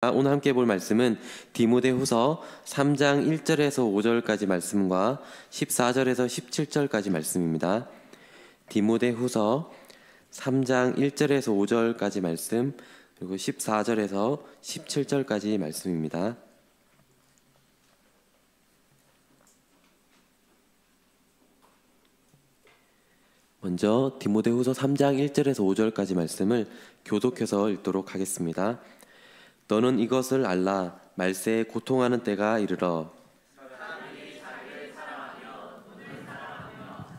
오늘 함께 볼 말씀은 디모데후서 3장 1절에서 5절까지 말씀과 14절에서 17절까지 말씀입니다. 디모데후서 3장 1절에서 5절까지 말씀, 그리고 14절에서 17절까지 말씀입니다. 먼저 디모데후서 3장 1절에서 5절까지 말씀을 교독해서 읽도록 하겠습니다. 너는 이것을 알라. 말세에 고통하는 때가 이르러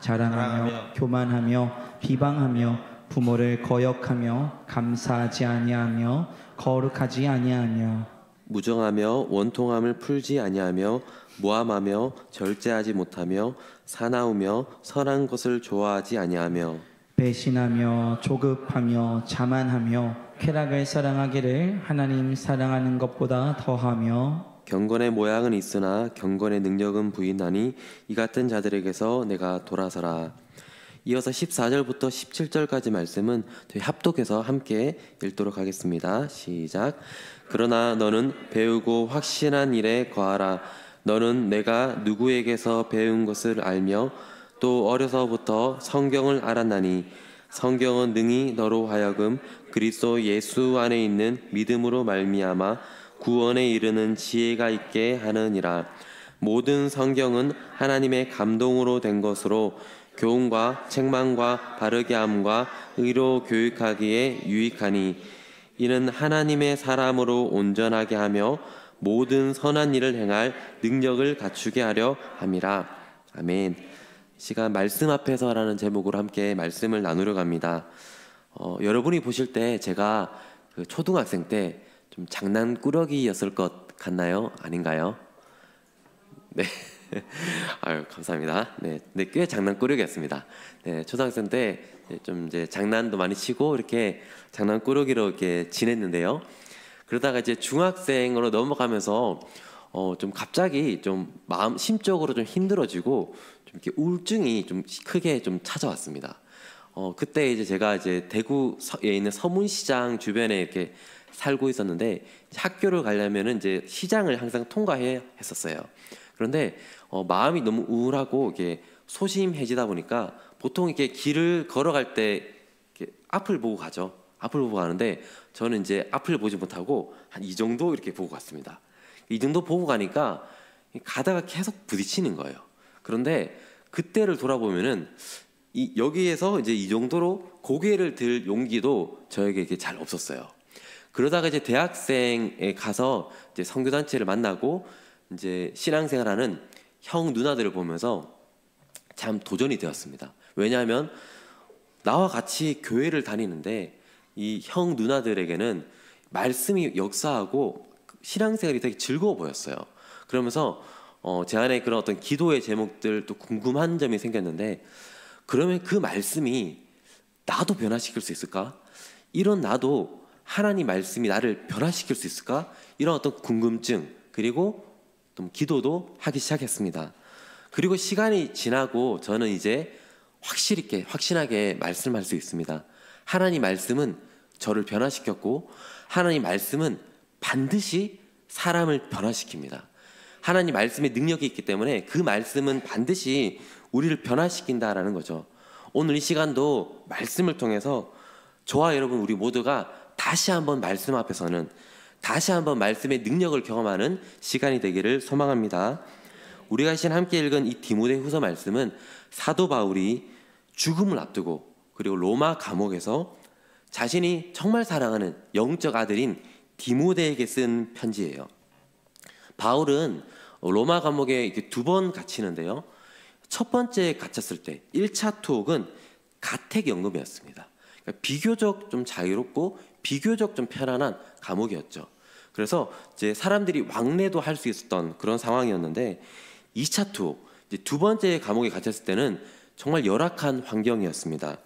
자랑하며 교만하며 비방하며 부모를 거역하며 감사하지 아니하며 거룩하지 아니하며 무정하며 원통함을 풀지 아니하며 모함하며 절제하지 못하며 사나우며 선한 것을 좋아하지 아니하며 배신하며 조급하며 자만하며 쾌락을 사랑하기를 하나님 사랑하는 것보다 더하며 경건의 모양은 있으나 경건의 능력은 부인하니 이 같은 자들에게서 내가 돌아서라. 이어서 14절부터 17절까지 말씀은 저희 합독해서 함께 읽도록 하겠습니다. 시작. 그러나 너는 배우고 확신한 일에 거하라. 너는 내가 누구에게서 배운 것을 알며 또 어려서부터 성경을 알았나니 성경은 능히 너로 하여금 그리스도 예수 안에 있는 믿음으로 말미암아 구원에 이르는 지혜가 있게 하느니라. 모든 성경은 하나님의 감동으로 된 것으로 교훈과 책망과 바르게 함과 의로 교육하기에 유익하니 이는 하나님의 사람으로 온전하게 하며 모든 선한 일을 행할 능력을 갖추게 하려 함이라. 아멘. 시간 말씀 앞에서라는 제목으로 함께 말씀을 나누려 합니다. 여러분이 보실 때 제가 초등학생 때 좀 장난꾸러기였을 것 같나요? 아닌가요? 네. 아유, 감사합니다. 네, 꽤 장난꾸러기였습니다. 네, 초등학생 때 좀 이제 장난도 많이 치고 이렇게 장난꾸러기로 이렇게 지냈는데요. 그러다가 이제 중학생으로 넘어가면서 좀 갑자기 좀 마음 심적으로 좀 힘들어지고 좀 이렇게 우울증이 좀 크게 좀 찾아왔습니다. 그때 이제 제가 이제 대구에 있는 서문시장 주변에 이렇게 살고 있었는데 학교를 가려면은 이제 시장을 항상 통과해야 했었어요. 그런데 마음이 너무 우울하고 이게 소심해지다 보니까 보통 이렇게 길을 걸어갈 때 이렇게 앞을 보고 가죠. 앞을 보고 가는데 저는 이제 앞을 보지 못하고 한 이 정도 이렇게 보고 갔습니다. 이 정도 보고 가니까 가다가 계속 부딪히는 거예요. 그런데 그때를 돌아보면은 여기에서 이제 이 정도로 고개를 들 용기도 저에게 이렇게 잘 없었어요. 그러다가 이제 대학생에 가서 이제 선교단체를 만나고 이제 신앙생활하는 형 누나들을 보면서 참 도전이 되었습니다. 왜냐하면 나와 같이 교회를 다니는데 이 형 누나들에게는 말씀이 역사하고 신앙생활이 되게 즐거워 보였어요. 그러면서 제 안에 그런 어떤 기도의 제목들도 궁금한 점이 생겼는데, 그러면 그 말씀이 나도 변화시킬 수 있을까? 이런 나도 하나님 말씀이 나를 변화시킬 수 있을까? 이런 어떤 궁금증, 그리고 좀 기도도 하기 시작했습니다. 그리고 시간이 지나고 저는 이제 확신하게 말씀할 수 있습니다. 하나님 말씀은 저를 변화시켰고 하나님 말씀은 반드시 사람을 변화시킵니다. 하나님 말씀의 능력이 있기 때문에 그 말씀은 반드시 우리를 변화시킨다라는 거죠. 오늘 이 시간도 말씀을 통해서 저와 여러분 우리 모두가 다시 한번 말씀 앞에서는 다시 한번 말씀의 능력을 경험하는 시간이 되기를 소망합니다. 우리가 시간 함께 읽은 이 디모데후서 말씀은 사도 바울이 죽음을 앞두고 그리고 로마 감옥에서 자신이 정말 사랑하는 영적 아들인 디모데에게 쓴 편지예요. 바울은 로마 감옥에 이렇게 2번 갇히는데요. 첫 번째 갇혔을 때 1차 투옥은 가택연금이었습니다. 그러니까 비교적 좀 자유롭고 비교적 좀 편안한 감옥이었죠. 그래서 이제 사람들이 왕래도 할 수 있었던 그런 상황이었는데 2차 투옥, 이제 2번째 감옥에 갇혔을 때는 정말 열악한 환경이었습니다.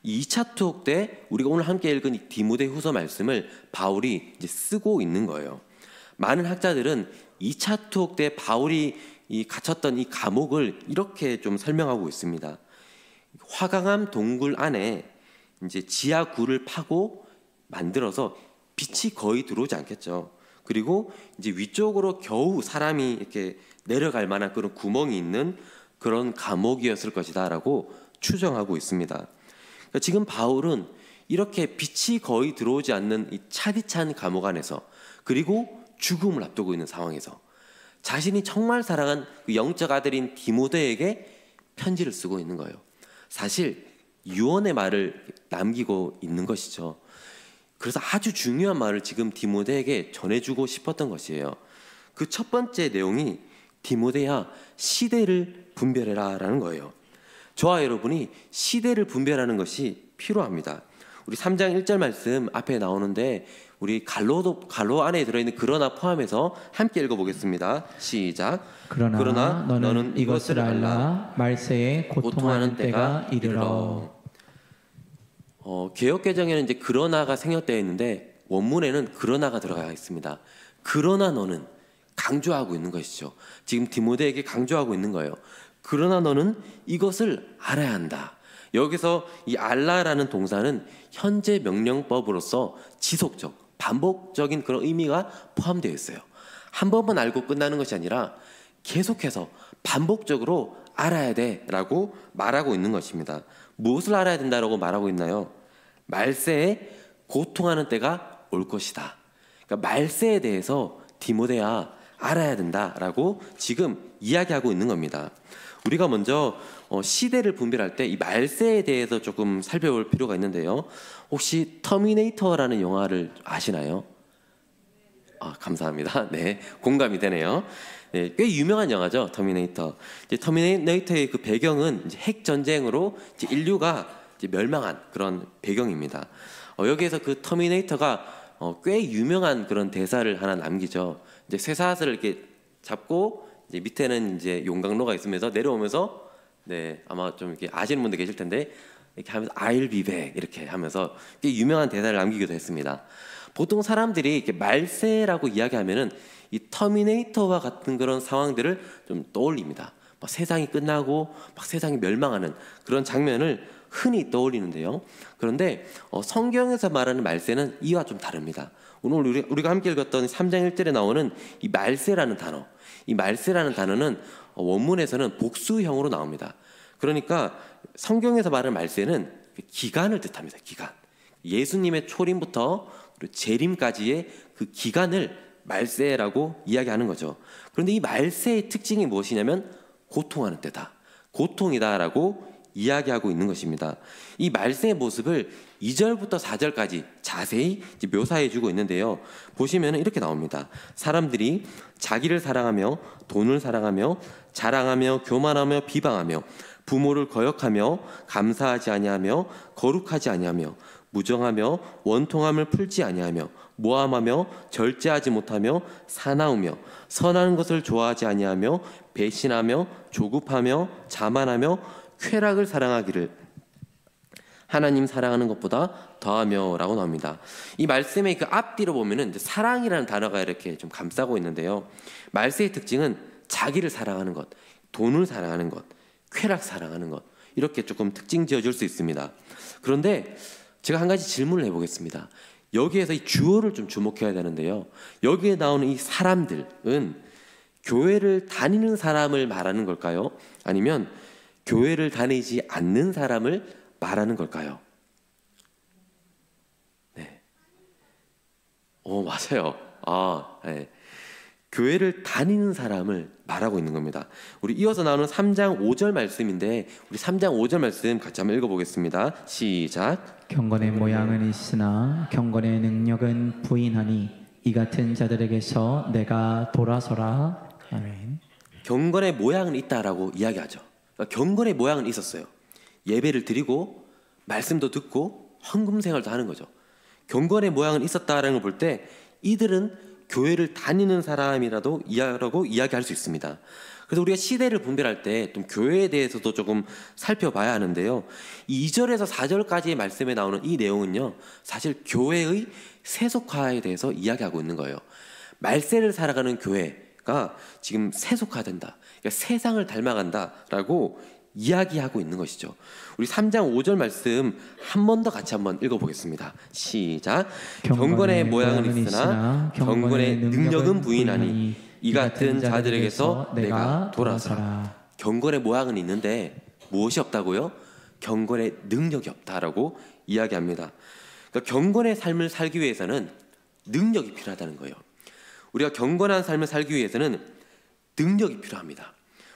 이 2차 투옥 때 우리가 오늘 함께 읽은 이 디모데후서 말씀을 바울이 이제 쓰고 있는 거예요. 많은 학자들은 2차 투옥 때 바울이 갇혔던 이 감옥을 이렇게 좀 설명하고 있습니다. 화강암 동굴 안에 이제 지하굴을 파고 만들어서 빛이 거의 들어오지 않겠죠. 그리고 이제 위쪽으로 겨우 사람이 이렇게 내려갈 만한 그런 구멍이 있는 그런 감옥이었을 것이다라고 추정하고 있습니다. 그러니까 지금 바울은 이렇게 빛이 거의 들어오지 않는 이 차디찬 감옥 안에서, 그리고 죽음을 앞두고 있는 상황에서 자신이 정말 사랑한 그 영적 아들인 디모데에게 편지를 쓰고 있는 거예요. 사실 유언의 말을 남기고 있는 것이죠. 그래서 아주 중요한 말을 지금 디모데에게 전해주고 싶었던 것이에요. 그 첫 번째 내용이 디모데야, 시대를 분별해라 라는 거예요. 저와 여러분이 시대를 분별하는 것이 필요합니다. 우리 3장 1절 말씀 앞에 나오는데 우리 갈로 안에 들어있는 그러나 포함해서 함께 읽어보겠습니다. 시작. 그러나 너는 이것을 알라. 말세에 고통하는 때가 이르러. 개역개정에는 이제 그러나가 생략되어 있는데 원문에는 그러나가 들어가 있습니다. 그러나 너는 강조하고 있는 것이죠. 지금 디모데에게 강조하고 있는 거예요. 그러나 너는 이것을 알아야 한다. 여기서 이 알라라는 동사는 현재 명령법으로서 지속적, 반복적인 그런 의미가 포함되어 있어요. 한 번만 알고 끝나는 것이 아니라 계속해서 반복적으로 알아야 돼라고 말하고 있는 것입니다. 무엇을 알아야 된다라고 말하고 있나요? 말세에 고통하는 때가 올 것이다. 그러니까 말세에 대해서 디모데야 알아야 된다라고 지금 이야기하고 있는 겁니다. 우리가 먼저 시대를 분별할 때 이 말세에 대해서 조금 살펴볼 필요가 있는데요. 혹시 터미네이터라는 영화를 아시나요? 감사합니다. 네, 공감이 되네요. 네, 꽤 유명한 영화죠, 터미네이터. 이제 터미네이터의 그 배경은 이제 핵 전쟁으로 이제 인류가 이제 멸망한 그런 배경입니다. 여기에서 그 터미네이터가 꽤 유명한 그런 대사를 하나 남기죠. 이제 쇠사슬을 이렇게 잡고 이제 밑에는 이제 용광로가 있으면서 내려오면서, 네, 아마 좀 이렇게 아시는 분들 계실 텐데 이렇게 하면서 I'll be back 이렇게 하면서 꽤 유명한 대사를 남기기도 했습니다. 보통 사람들이 이렇게 말세라고 이야기하면은 이 터미네이터와 같은 그런 상황들을 좀 떠올립니다. 막 세상이 끝나고 막 세상이 멸망하는 그런 장면을 흔히 떠올리는데요. 그런데 성경에서 말하는 말세는 이와 좀 다릅니다. 오늘 우리가 함께 읽었던 3장 1절에 나오는 이 말세라는 단어, 이 말세라는 단어는 원문에서는 복수형으로 나옵니다. 그러니까 성경에서 말하는 말세는 기간을 뜻합니다. 기간. 예수님의 초림부터 그리고 재림까지의 그 기간을 말세라고 이야기하는 거죠. 그런데 이 말세의 특징이 무엇이냐면 고통하는 때다, 고통이다라고 이야기하고 있는 것입니다. 이 말세의 모습을 2절부터 4절까지 자세히 묘사해주고 있는데요. 보시면 이렇게 나옵니다. 사람들이 자기를 사랑하며 돈을 사랑하며 자랑하며 교만하며 비방하며 부모를 거역하며 감사하지 아니하며 거룩하지 아니하며 무정하며 원통함을 풀지 아니하며 모함하며 절제하지 못하며 사나우며 선한 것을 좋아하지 아니하며 배신하며 조급하며 자만하며 쾌락을 사랑하기를 하나님 사랑하는 것보다 더하며라고 나옵니다. 이 말씀의 그 앞뒤로 보면은 사랑이라는 단어가 이렇게 좀 감싸고 있는데요. 말세의 특징은 자기를 사랑하는 것, 돈을 사랑하는 것, 쾌락 사랑하는 것, 이렇게 조금 특징 지어줄 수 있습니다. 그런데 제가 한 가지 질문을 해보겠습니다. 여기에서 이 주어를 좀 주목해야 되는데요. 여기에 나오는 이 사람들은 교회를 다니는 사람을 말하는 걸까요? 아니면 교회를 다니지 않는 사람을 말하는 걸까요? 네. 맞아요. 네. 교회를 다니는 사람을 말하고 있는 겁니다. 우리 이어서 나오는 3장 5절 말씀인데 우리 3장 5절 말씀 같이 한번 읽어보겠습니다. 시작. 경건의 모양은 있으나 경건의 능력은 부인하니 이 같은 자들에게서 내가 돌아서라. 아멘. 경건의 모양은 있다라고 이야기하죠. 그러니까 경건의 모양은 있었어요. 예배를 드리고 말씀도 듣고 헌금 생활도 하는 거죠. 경건의 모양은 있었다라는 걸 볼 때 이들은 교회를 다니는 사람이라도 이야기할 수 있습니다. 그래서 우리가 시대를 분별할 때 좀 교회에 대해서도 조금 살펴봐야 하는데요. 이 2절에서 4절까지의 말씀에 나오는 이 내용은요, 사실 교회의 세속화에 대해서 이야기하고 있는 거예요. 말세를 살아가는 교회가 지금 세속화된다, 그러니까 세상을 닮아간다라고 이야기하고 있는 것이죠. 우리 3장 5절 말씀 한 번 더 같이 한번 읽어보겠습니다. 시작. 경건의 모양은 있으나 경건의 능력은 부인하니 이 같은 자들에게서 내가 돌아서라. 경건의 모양은 있는데 무엇이 없다고요? 경건의 능력이 없다라고 이야기합니다. 그러니까 경건의 삶을 살기 위해서는 능력이 필요하다는 거예요. 우리가 경건한 삶을 살기 위해서는 능력이 필요합니다.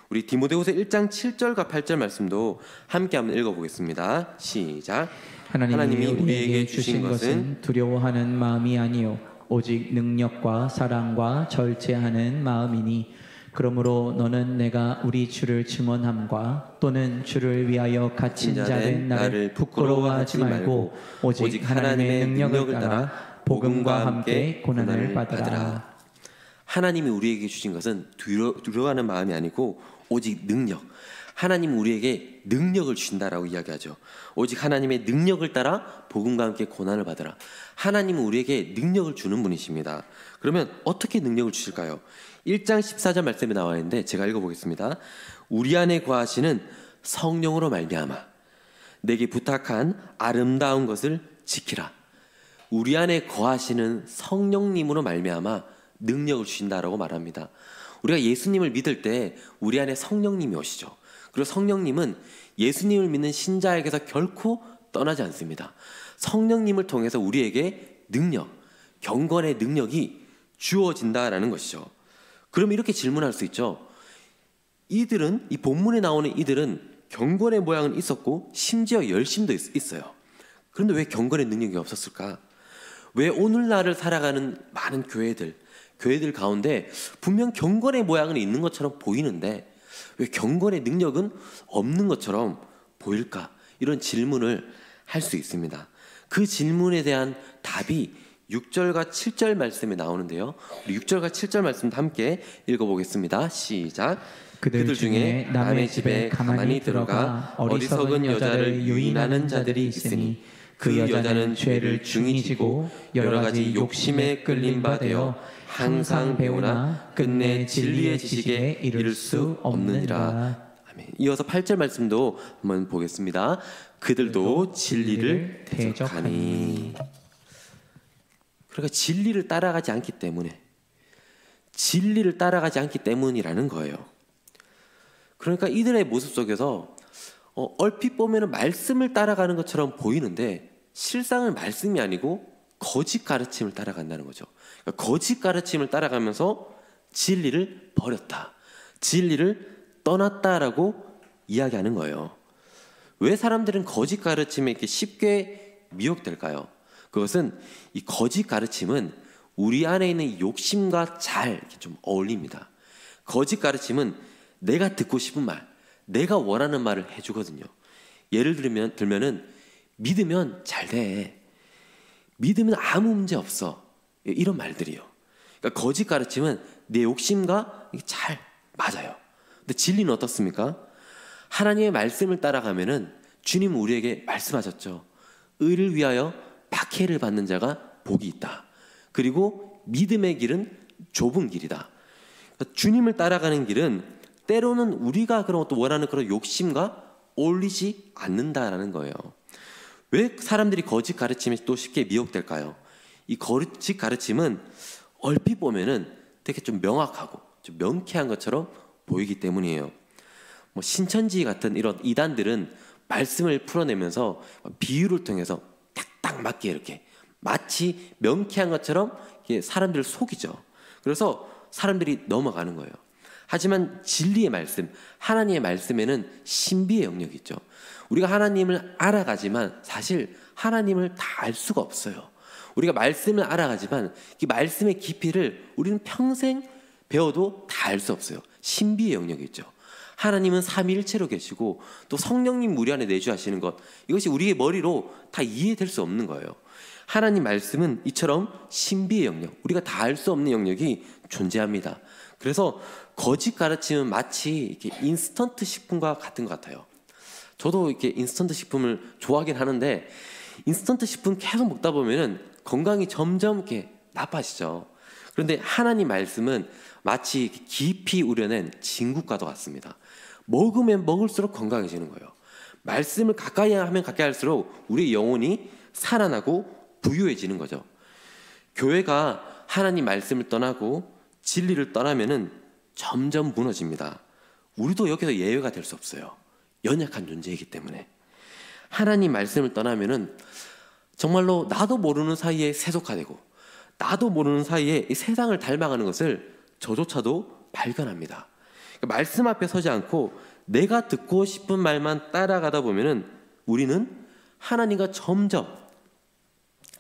우리 디모데후서 1장 7절과 8절 말씀도 함께 한번 읽어보겠습니다. 시작. 하나님이 우리에게 주신 것은 두려워하는 마음이 아니요 오직 능력과 사랑과 절제하는 마음이니 그러므로 너는 내가 우리 주를 증언함과 또는 주를 위하여 갇힌 자된 나를 부끄러워하지 말고 오직 하나님의 능력을 따라 복음과 함께 고난을 받으라. 하나님이 우리에게 주신 것은 두려워하는 마음이 아니고 오직 능력. 하나님 우리에게 능력을 주신다라고 이야기하죠. 오직 하나님의 능력을 따라 복음과 함께 고난을 받으라. 하나님은 우리에게 능력을 주는 분이십니다. 그러면 어떻게 능력을 주실까요? 1장 14절 말씀에 나와 있는데 제가 읽어보겠습니다. 우리 안에 거하시는 성령으로 말미암아 내게 부탁한 아름다운 것을 지키라. 우리 안에 거하시는 성령님으로 말미암아 능력을 주신다라고 말합니다. 우리가 예수님을 믿을 때 우리 안에 성령님이 오시죠. 그리고 성령님은 예수님을 믿는 신자에게서 결코 떠나지 않습니다. 성령님을 통해서 우리에게 능력, 경건의 능력이 주어진다라는 것이죠. 그럼 이렇게 질문할 수 있죠. 이들은, 이 본문에 나오는 이들은 경건의 모양은 있었고 심지어 열심도 있어요. 그런데 왜 경건의 능력이 없었을까? 왜 오늘날을 살아가는 많은 교회들 가운데 분명 경건의 모양은 있는 것처럼 보이는데 왜 경건의 능력은 없는 것처럼 보일까? 이런 질문을 할 수 있습니다. 그 질문에 대한 답이 6절과 7절 말씀에 나오는데요. 우리 6절과 7절 말씀도 함께 읽어보겠습니다. 시작. 그들 중에 남의 집에 가만히 들어가 어리석은 여자를 유인하는 자들이 있으니 그 여자는 죄를 중히 지고 여러 가지 욕심에 끌린 바 되어 항상 배우나 끝내 진리의 지식에 이를 수 없느니라. 아멘. 이어서 8절 말씀도 한번 보겠습니다. 그들도 진리를 대적하니. 그러니까 진리를 따라가지 않기 때문이라는 거예요. 그러니까 이들의 모습 속에서 얼핏 보면 말씀을 따라가는 것처럼 보이는데 실상은 말씀이 아니고 거짓 가르침을 따라간다는 거죠. 그러니까 거짓 가르침을 따라가면서 진리를 버렸다, 진리를 떠났다라고 이야기하는 거예요. 왜 사람들은 거짓 가르침에 이렇게 쉽게 미혹될까요? 그것은 이 거짓 가르침은 우리 안에 있는 욕심과 잘 이렇게 좀 어울립니다. 거짓 가르침은 내가 듣고 싶은 말, 내가 원하는 말을 해주거든요. 예를 들면은 믿으면 잘 돼, 믿으면 아무 문제 없어, 이런 말들이요. 그러니까 거짓 가르침은 내 욕심과 잘 맞아요. 근데 진리는 어떻습니까? 하나님의 말씀을 따라가면은 주님은 우리에게 말씀하셨죠. 의를 위하여 박해를 받는 자가 복이 있다. 그리고 믿음의 길은 좁은 길이다. 그러니까 주님을 따라가는 길은 때로는 우리가 그런 또 원하는 그런 욕심과 어울리지 않는다라는 거예요. 왜 사람들이 거짓 가르침에 또 쉽게 미혹될까요? 이 거짓 가르침은 얼핏 보면은 되게 좀 명확하고 좀 명쾌한 것처럼 보이기 때문이에요. 뭐 신천지 같은 이런 이단들은 말씀을 풀어내면서 비유를 통해서 딱 맞게 이렇게 마치 명쾌한 것처럼 사람들을 속이죠. 그래서 사람들이 넘어가는 거예요. 하지만 진리의 말씀, 하나님의 말씀에는 신비의 영역이 있죠. 우리가 하나님을 알아가지만 사실 하나님을 다 알 수가 없어요. 우리가 말씀을 알아가지만 이 말씀의 깊이를 우리는 평생 배워도 다 알 수 없어요. 신비의 영역이 있죠. 하나님은 삼위일체로 계시고 또 성령님 우리 안에 내주하시는 것, 이것이 우리의 머리로 다 이해될 수 없는 거예요. 하나님 말씀은 이처럼 신비의 영역, 우리가 다 알 수 없는 영역이 존재합니다. 그래서 거짓 가르침은 마치 이렇게 인스턴트 식품과 같은 것 같아요. 저도 이렇게 인스턴트 식품을 좋아하긴 하는데 인스턴트 식품 계속 먹다 보면은 건강이 점점 이렇게 나빠지죠. 그런데 하나님 말씀은 마치 깊이 우려낸 진국과도 같습니다. 먹으면 먹을수록 건강해지는 거예요. 말씀을 가까이 하면 가까이 할수록 우리 영혼이 살아나고 부유해지는 거죠. 교회가 하나님 말씀을 떠나고 진리를 떠나면은 점점 무너집니다. 우리도 여기서 예외가 될 수 없어요. 연약한 존재이기 때문에. 하나님 말씀을 떠나면은 정말로 나도 모르는 사이에 세속화되고 나도 모르는 사이에 이 세상을 닮아가는 것을 저조차도 발견합니다. 말씀 앞에 서지 않고 내가 듣고 싶은 말만 따라가다 보면은 우리는 하나님과 점점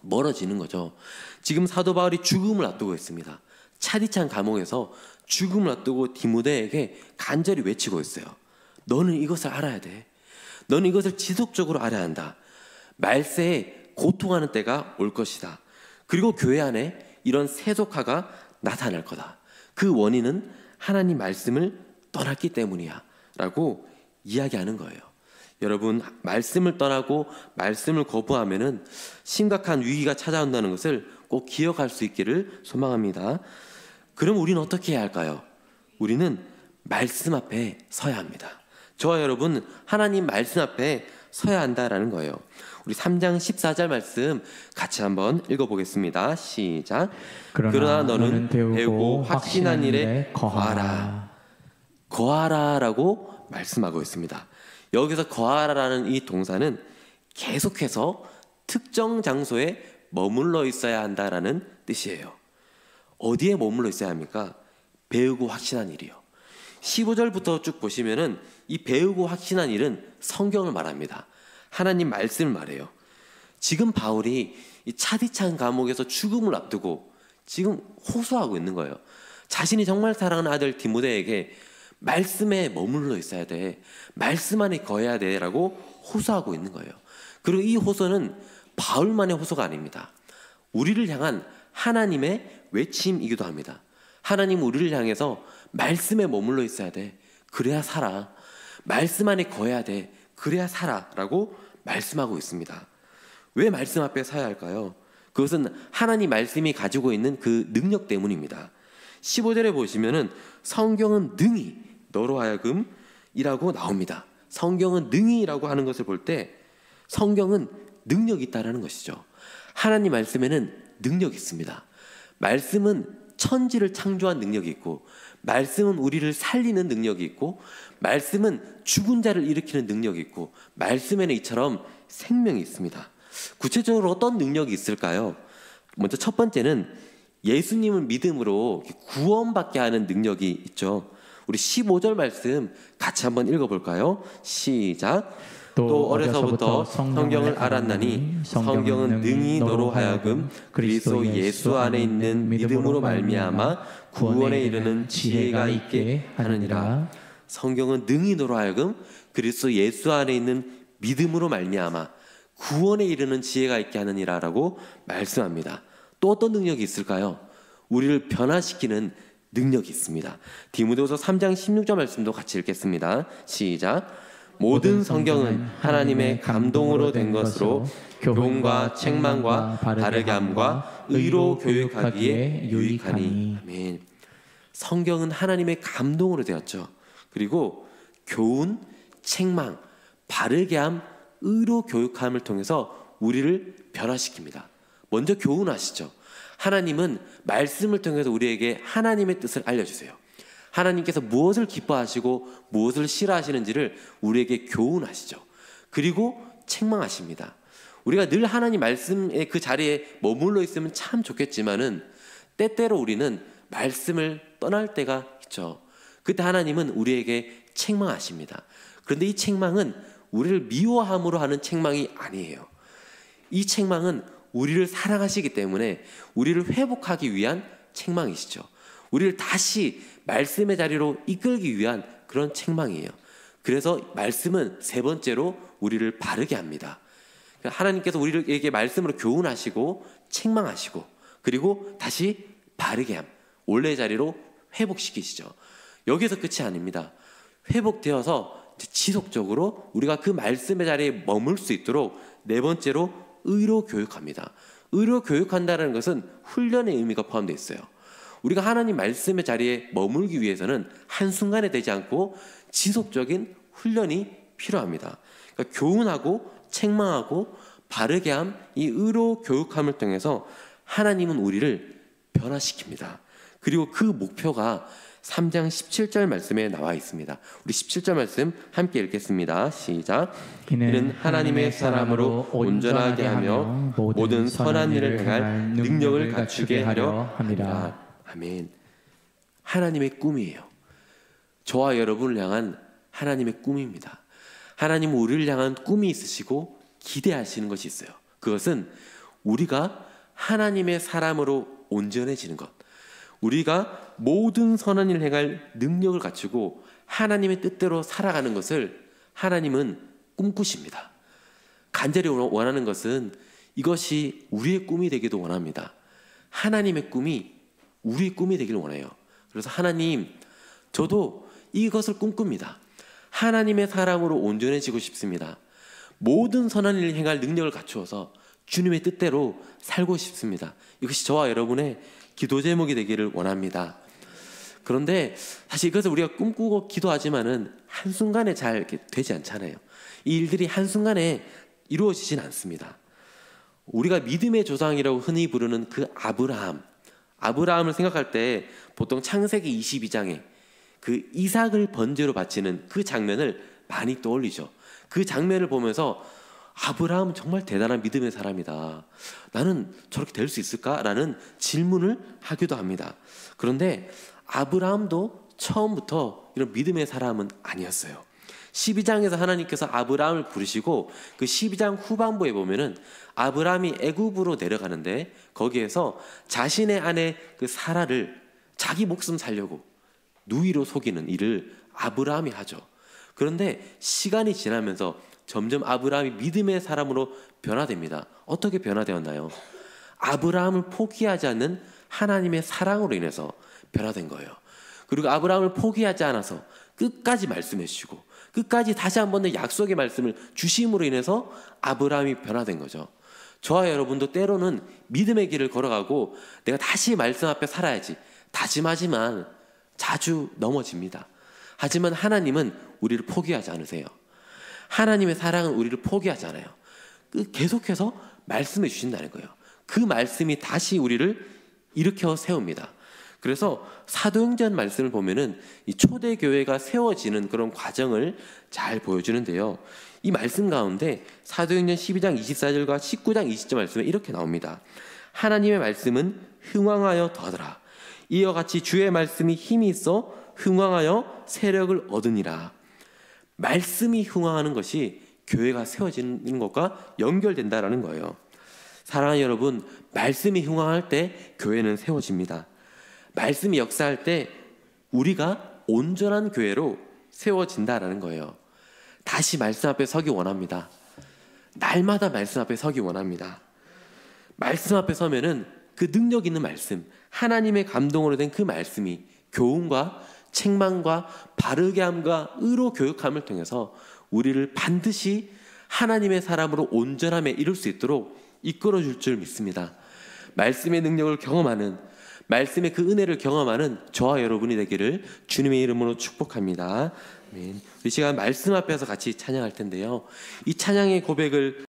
멀어지는 거죠. 지금 사도 바울이 죽음을 앞두고 있습니다. 차디찬 감옥에서 죽음을 앞두고 디모데에게 간절히 외치고 있어요. 너는 이것을 알아야 돼. 너는 이것을 지속적으로 알아야 한다. 말세에 고통하는 때가 올 것이다. 그리고 교회 안에 이런 세속화가 나타날 거다. 그 원인은 하나님 말씀을 떠났기 때문이야 라고 이야기하는 거예요. 여러분, 말씀을 떠나고 말씀을 거부하면은 심각한 위기가 찾아온다는 것을 꼭 기억할 수 있기를 소망합니다. 그럼 우리는 어떻게 해야 할까요? 우리는 말씀 앞에 서야 합니다. 저와 여러분, 하나님 말씀 앞에 서야 한다라는 거예요. 우리 3장 14절 말씀 같이 한번 읽어보겠습니다. 시작. 그러나 너는 배우고 확신한 일에 거하라. 거하라라고 말씀하고 있습니다. 여기서 거하라라는 이 동사는 계속해서 특정 장소에 머물러 있어야 한다라는 뜻이에요. 어디에 머물러 있어야 합니까? 배우고 확신한 일이요. 15절부터 쭉 보시면은 이 배우고 확신한 일은 성경을 말합니다. 하나님 말씀을 말해요. 지금 바울이 이 차디찬 감옥에서 죽음을 앞두고 지금 호소하고 있는 거예요. 자신이 정말 사랑하는 아들 디모데에게 말씀에 머물러 있어야 돼. 말씀 안에 거해야 돼 라고 호소하고 있는 거예요. 그리고 이 호소는 바울만의 호소가 아닙니다. 우리를 향한 하나님의 외침이기도 합니다. 하나님 우리를 향해서 말씀에 머물러 있어야 돼. 그래야 살아. 말씀 안에 거해야 돼. 그래야 살아 라고 말씀하고 있습니다. 왜 말씀 앞에 서야 할까요? 그것은 하나님 말씀이 가지고 있는 그 능력 때문입니다. 15절에 보시면은 성경은 능히 너로 하여금 이라고 나옵니다. 성경은 능히라고 하는 것을 볼 때 성경은 능력이 있다라는 것이죠. 하나님 말씀에는 능력이 있습니다. 말씀은 천지를 창조한 능력이 있고, 말씀은 우리를 살리는 능력이 있고, 말씀은 죽은 자를 일으키는 능력이 있고, 말씀에는 이처럼 생명이 있습니다. 구체적으로 어떤 능력이 있을까요? 먼저 첫 번째는 예수님을 믿음으로 구원받게 하는 능력이 있죠. 우리 15절 말씀 같이 한번 읽어볼까요? 시작. 또 어려서부터 성경을 알았나니 성경은 능히 너로 하여금 그리스도 예수 안에 있는 믿음으로 말미암아 구원에 이르는 지혜가 있게 하느니라. 성경은 능히 너로 하여금 그리스도 예수 안에 있는 믿음으로 말미암아 구원에 이르는 지혜가 있게 하느니라라고 말씀합니다. 또 어떤 능력이 있을까요? 우리를 변화시키는 능력이 있습니다. 디모데후서 3장 16절 말씀도 같이 읽겠습니다. 시작. 모든 성경은 하나님의 감동으로 된 것으로 교훈과 책망과 바르게 함과 의로 교육하기에 유익하니. 아멘. 성경은 하나님의 감동으로 되었죠. 그리고 교훈, 책망, 바르게 함, 의로 교육함을 통해서 우리를 변화시킵니다. 먼저 교훈하시죠. 하나님은 말씀을 통해서 우리에게 하나님의 뜻을 알려주세요. 하나님께서 무엇을 기뻐하시고 무엇을 싫어하시는지를 우리에게 교훈하시죠. 그리고 책망하십니다. 우리가 늘 하나님 말씀의 그 자리에 머물러 있으면 참 좋겠지만은 때때로 우리는 말씀을 떠날 때가 있죠. 그때 하나님은 우리에게 책망하십니다. 그런데 이 책망은 우리를 미워함으로 하는 책망이 아니에요. 이 책망은 우리를 사랑하시기 때문에 우리를 회복하기 위한 책망이시죠. 우리를 다시 말씀의 자리로 이끌기 위한 그런 책망이에요. 그래서 말씀은 세 번째로 우리를 바르게 합니다. 하나님께서 우리에게 말씀으로 교훈하시고 책망하시고 그리고 다시 바르게 함, 원래의 자리로 회복시키시죠. 여기서 끝이 아닙니다. 회복되어서 지속적으로 우리가 그 말씀의 자리에 머물 수 있도록 네 번째로 의로 교육합니다. 의로 교육한다는 것은 훈련의 의미가 포함되어 있어요. 우리가 하나님 말씀의 자리에 머물기 위해서는 한순간에 되지 않고 지속적인 훈련이 필요합니다. 그러니까 교훈하고 책망하고 바르게 함, 이 의로 교육함을 통해서 하나님은 우리를 변화시킵니다. 그리고 그 목표가 3장 17절 말씀에 나와 있습니다. 우리 17절 말씀 함께 읽겠습니다. 시작. 이는 하나님의 사람으로 온전하게 하며 모든 선한 일을 행할 능력을 갖추게 하려 합니다. 아멘. 하나님의 꿈이에요. 저와 여러분을 향한 하나님의 꿈입니다. 하나님은 우리를 향한 꿈이 있으시고 기대하시는 것이 있어요. 그것은 우리가 하나님의 사람으로 온전해지는 것, 우리가 모든 선한 일을 행할 능력을 갖추고 하나님의 뜻대로 살아가는 것을 하나님은 꿈꾸십니다. 간절히 원하는 것은 이것이 우리의 꿈이 되기도 원합니다. 하나님의 꿈이 우리의 꿈이 되기를 원해요. 그래서 하나님, 저도 이것을 꿈꿉니다. 하나님의 사람으로 온전해지고 싶습니다. 모든 선한 일을 행할 능력을 갖추어서 주님의 뜻대로 살고 싶습니다. 이것이 저와 여러분의 기도 제목이 되기를 원합니다. 그런데 사실 이것을 우리가 꿈꾸고 기도하지만은 한순간에 잘 이렇게 되지 않잖아요. 이 일들이 한순간에 이루어지진 않습니다. 우리가 믿음의 조상이라고 흔히 부르는 그 아브라함을 생각할 때 보통 창세기 22장에 그 이삭을 번제로 바치는 그 장면을 많이 떠올리죠. 그 장면을 보면서 아브라함은 정말 대단한 믿음의 사람이다. 나는 저렇게 될 수 있을까? 라는 질문을 하기도 합니다. 그런데 아브라함도 처음부터 이런 믿음의 사람은 아니었어요. 12장에서 하나님께서 아브라함을 부르시고 그 12장 후반부에 보면은 아브라함이 애굽으로 내려가는데 거기에서 자신의 아내 그 사라를 자기 목숨 살려고 누이로 속이는 일을 아브라함이 하죠. 그런데 시간이 지나면서 점점 아브라함이 믿음의 사람으로 변화됩니다. 어떻게 변화되었나요? 아브라함을 포기하지 않는 하나님의 사랑으로 인해서 변화된 거예요. 그리고 아브라함을 포기하지 않아서 끝까지 말씀해 주시고 끝까지 다시 한 번 더 약속의 말씀을 주심으로 인해서 아브라함이 변화된 거죠. 저와 여러분도 때로는 믿음의 길을 걸어가고 내가 다시 말씀 앞에 살아야지 다짐하지만 자주 넘어집니다. 하지만 하나님은 우리를 포기하지 않으세요. 하나님의 사랑은 우리를 포기하지 않아요. 계속해서 말씀해 주신다는 거예요. 그 말씀이 다시 우리를 일으켜 세웁니다. 그래서 사도행전 말씀을 보면은 이 초대교회가 세워지는 그런 과정을 잘 보여주는데요. 이 말씀 가운데 사도행전 12장 24절과 19장 20절 말씀에 이렇게 나옵니다. 하나님의 말씀은 흥왕하여 더하더라. 이와 같이 주의 말씀이 힘이 있어 흥왕하여 세력을 얻으니라. 말씀이 흥왕하는 것이 교회가 세워지는 것과 연결된다라는 거예요. 사랑하는 여러분, 말씀이 흥왕할 때 교회는 세워집니다. 말씀이 역사할 때 우리가 온전한 교회로 세워진다라는 거예요. 다시 말씀 앞에 서기 원합니다. 날마다 말씀 앞에 서기 원합니다. 말씀 앞에 서면은 그 능력 있는 말씀, 하나님의 감동으로 된 그 말씀이 교훈과 책망과 바르게 함과 의로 교육함을 통해서 우리를 반드시 하나님의 사람으로 온전함에 이룰 수 있도록 이끌어 줄 줄 믿습니다. 말씀의 능력을 경험하는, 말씀의 그 은혜를 경험하는 저와 여러분이 되기를 주님의 이름으로 축복합니다. 아멘. 이 시간 말씀 앞에서 같이 찬양할 텐데요. 이 찬양의 고백을